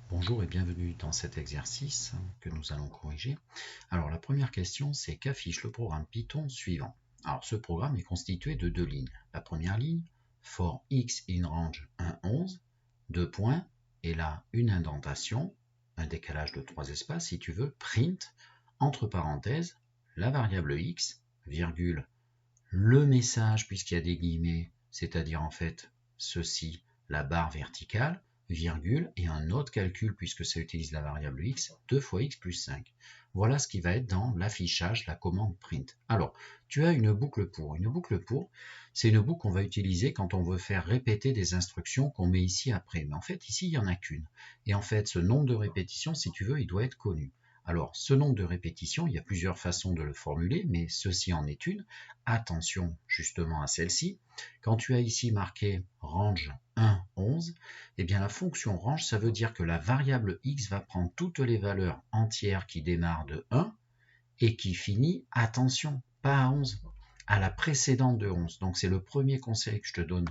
Bonjour et bienvenue dans cet exercice que nous allons corriger. Alors la première question, c'est qu'affiche le programme Python suivant. Alors ce programme est constitué de deux lignes. La première ligne, for x in range 1, 11, deux points, et là une indentation, un décalage de 3 espaces si tu veux, print, entre parenthèses, la variable x, virgule, le message puisqu'il y a des guillemets, c'est-à-dire en fait ceci, la barre verticale, virgule, et un autre calcul puisque ça utilise la variable x, 2 fois x plus 5. Voilà ce qui va être dans l'affichage, la commande print. Alors, tu as une boucle pour. Une boucle pour, c'est une boucle qu'on va utiliser quand on veut faire répéter des instructions qu'on met ici après. Mais en fait, ici, il n'y en a qu'une. Et en fait, ce nombre de répétitions, si tu veux, il doit être connu. Alors, ce nombre de répétitions, il y a plusieurs façons de le formuler, mais ceci en est une. Attention justement à celle-ci. Quand tu as ici marqué range 1, 11, eh bien la fonction range, ça veut dire que la variable x va prendre toutes les valeurs entières qui démarrent de 1 et qui finit, attention, pas à 11, à la précédente de 11. Donc c'est le premier conseil que je te donne,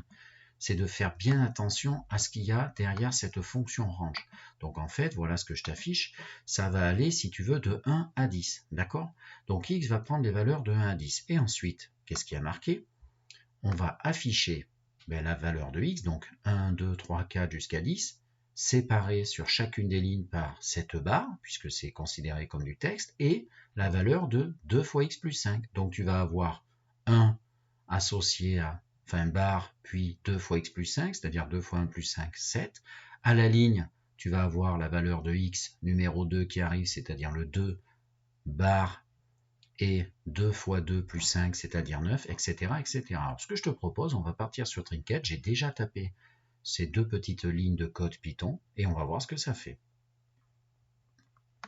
c'est de faire bien attention à ce qu'il y a derrière cette fonction range. Donc en fait, voilà ce que je t'affiche, ça va aller, si tu veux, de 1 à 10, d'accord? Donc x va prendre les valeurs de 1 à 10. Et ensuite, qu'est-ce qui a marqué? On va afficher la valeur de x, donc 1, 2, 3, 4 jusqu'à 10, séparée sur chacune des lignes par cette barre, puisque c'est considéré comme du texte, et la valeur de 2 fois x plus 5. Donc tu vas avoir 1 associé à barre, puis 2 fois x plus 5, c'est-à-dire 2 fois 1 plus 5, 7. À la ligne, tu vas avoir la valeur de x numéro 2 qui arrive, c'est-à-dire le 2, barre, et 2 fois 2 plus 5, c'est-à-dire 9, etc., etc. Alors, ce que je te propose, on va partir sur Trinket. J'ai déjà tapé ces deux petites lignes de code Python, et on va voir ce que ça fait.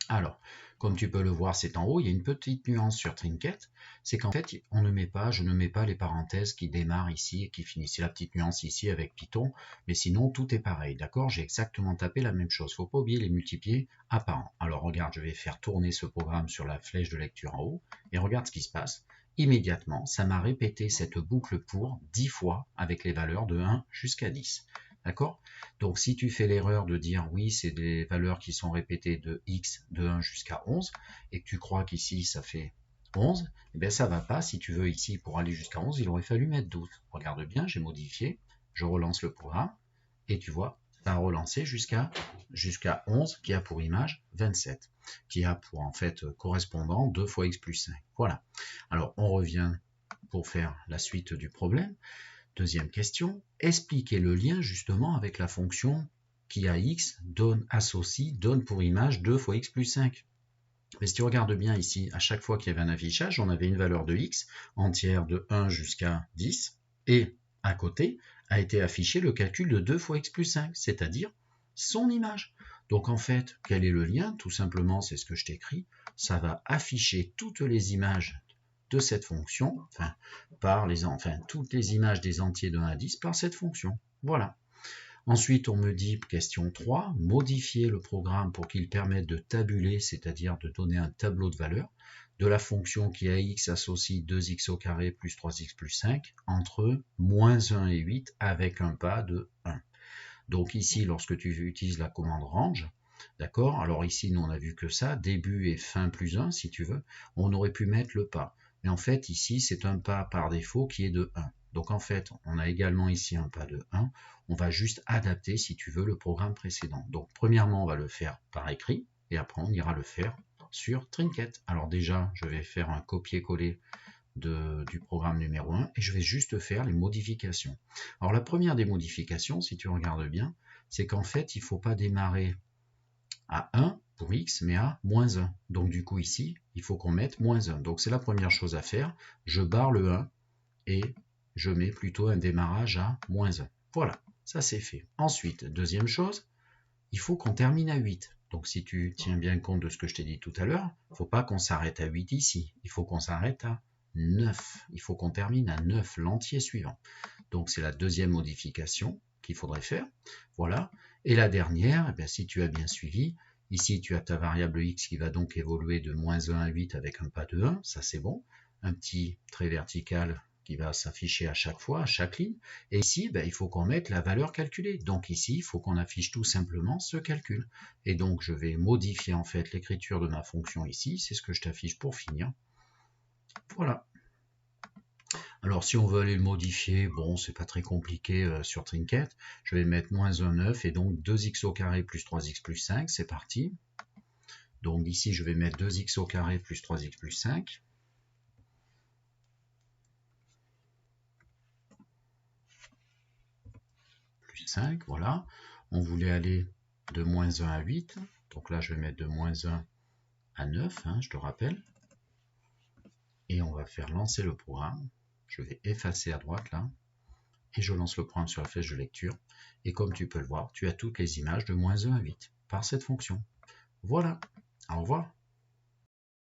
Alors, comme tu peux le voir, c'est en haut, il y a une petite nuance sur Trinket, c'est qu'en fait, je ne mets pas les parenthèses qui démarrent ici et qui finissent. C'est la petite nuance ici avec Python, mais sinon, tout est pareil, d'accord? J'ai exactement tapé la même chose. Il ne faut pas oublier les multiplier à parents. Alors, regarde, je vais faire tourner ce programme sur la flèche de lecture en haut, et regarde ce qui se passe. Immédiatement, ça m'a répété cette boucle pour 10 fois avec les valeurs de 1 jusqu'à 10. D'accord? Donc si tu fais l'erreur de dire oui, c'est des valeurs qui sont répétées de x de 1 jusqu'à 11, et que tu crois qu'ici ça fait 11, eh bien ça va pas. Si tu veux ici pour aller jusqu'à 11, il aurait fallu mettre 12. Regarde bien, j'ai modifié, je relance le programme, et tu vois, ça a relancé jusqu'à 11, qui a pour image 27, qui a pour en fait correspondant 2 fois x plus 5. Voilà. Alors on revient pour faire la suite du problème. Deuxième question, expliquez le lien justement avec la fonction qui à x donne pour image 2 fois x plus 5. Mais si tu regardes bien ici, à chaque fois qu'il y avait un affichage, on avait une valeur de x entière de 1 jusqu'à 10, et à côté a été affiché le calcul de 2 fois x plus 5, c'est-à-dire son image. Donc en fait, quel est le lien? Tout simplement, c'est ce que je t'écris, ça va afficher toutes les images de cette fonction, toutes les images des entiers de 1 à 10 par cette fonction. Voilà. Ensuite, on me dit, question 3, modifier le programme pour qu'il permette de tabuler, c'est-à-dire de donner un tableau de valeurs, de la fonction qui à x associe 2x au carré plus 3x plus 5 entre moins 1 et 8 avec un pas de 1. Donc ici, lorsque tu utilises la commande range, d'accord, alors ici, nous on a vu que ça, début et fin plus 1, si tu veux, on aurait pu mettre le pas. Mais en fait, ici, c'est un pas par défaut qui est de 1. Donc en fait, on a également ici un pas de 1. On va juste adapter, si tu veux, le programme précédent. Donc premièrement, on va le faire par écrit, et après on ira le faire sur Trinket. Alors déjà, je vais faire un copier-coller du programme numéro 1, et je vais juste faire les modifications. Alors la première des modifications, si tu regardes bien, c'est qu'en fait, il ne faut pas démarrer à 1 pour x, mais à moins 1. Donc du coup ici, il faut qu'on mette moins 1. Donc c'est la première chose à faire. Je barre le 1 et je mets plutôt un démarrage à moins 1. Voilà, ça c'est fait. Ensuite, deuxième chose, il faut qu'on termine à 8. Donc si tu tiens bien compte de ce que je t'ai dit tout à l'heure, il ne faut pas qu'on s'arrête à 8 ici. Il faut qu'on s'arrête à 9. Il faut qu'on termine à 9, l'entier suivant. Donc c'est la deuxième modification qu'il faudrait faire. Voilà. Et la dernière, eh bien, si tu as bien suivi, ici tu as ta variable x qui va donc évoluer de moins 1 à 8 avec un pas de 1, ça c'est bon. Un petit trait vertical qui va s'afficher à chaque fois, à chaque ligne. Et ici, il faut qu'on mette la valeur calculée. Donc ici, il faut qu'on affiche tout simplement ce calcul. Et donc, je vais modifier en fait l'écriture de ma fonction ici. C'est ce que je t'affiche pour finir. Voilà. Alors, si on veut aller le modifier, bon, c'est pas très compliqué sur Trinket. Je vais mettre -1,9 et donc 2x au carré plus 3x plus 5. C'est parti. Donc ici, je vais mettre 2x au carré plus 3x plus 5. Plus 5, voilà. On voulait aller de -1 à 8. Donc là, je vais mettre de -1 à 9, hein, je te rappelle. Et on va faire lancer le programme. Je vais effacer à droite là. Et je lance le programme sur la flèche de lecture. Et comme tu peux le voir, tu as toutes les images de -1 à 8 par cette fonction. Voilà. Au revoir.